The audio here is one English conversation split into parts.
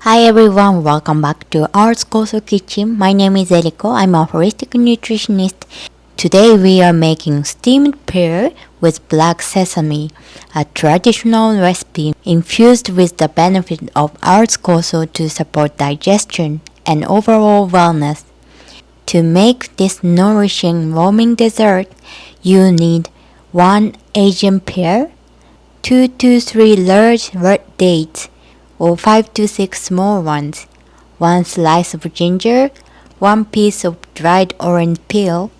Hi everyone, welcome back to our Koso Kitchen. My name is Eriko. I'm a holistic nutritionist. Today we are making steamed pear with black sesame, a traditional recipe infused with the benefit of our Koso to support digestion and overall wellness. To make this nourishing warming dessert, you need 1 Asian pear, 2 to 3 large red dates, or 5 to 6 small ones, 1 slice of ginger, 1 piece of dried orange peel,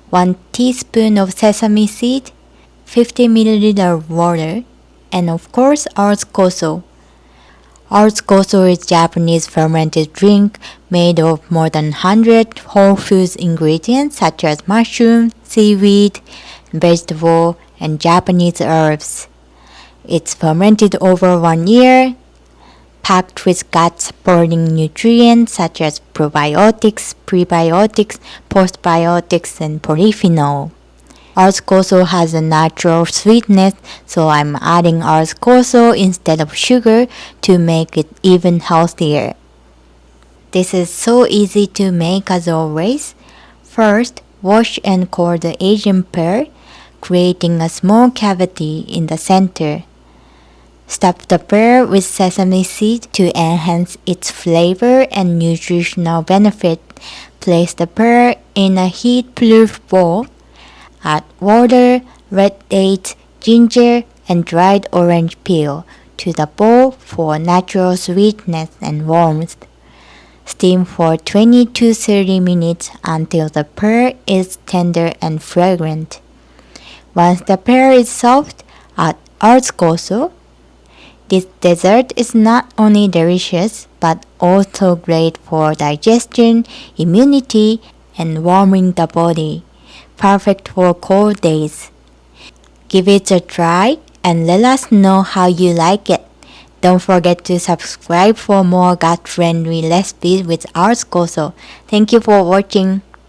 1 teaspoon of sesame seed, 50 ml of water, and of course Koso. Koso is Japanese fermented drink made of more than 100 whole foods ingredients such as mushroom, seaweed, vegetable, and Japanese herbs. It's fermented over 1 year, packed with gut-supporting nutrients such as probiotics, prebiotics, postbiotics, and polyphenol. Koso has a natural sweetness, so I'm adding Koso instead of sugar to make it even healthier. This is so easy to make as always. First, wash and core the Asian pear, creating a small cavity in the center. Stuff the pear with sesame seed to enhance its flavor and nutritional benefit. Place the pear in a heatproof bowl. Add water, red dates, ginger, and dried orange peel to the bowl for natural sweetness and warmth. Steam for 20 to 30 minutes until the pear is tender and fragrant. Once the pear is soft, add Koso. This dessert is not only delicious, but also great for digestion, immunity, and warming the body. Perfect for cold days. Give it a try and let us know how you like it. Don't forget to subscribe for more gut-friendly recipes with Koso. Thank you for watching.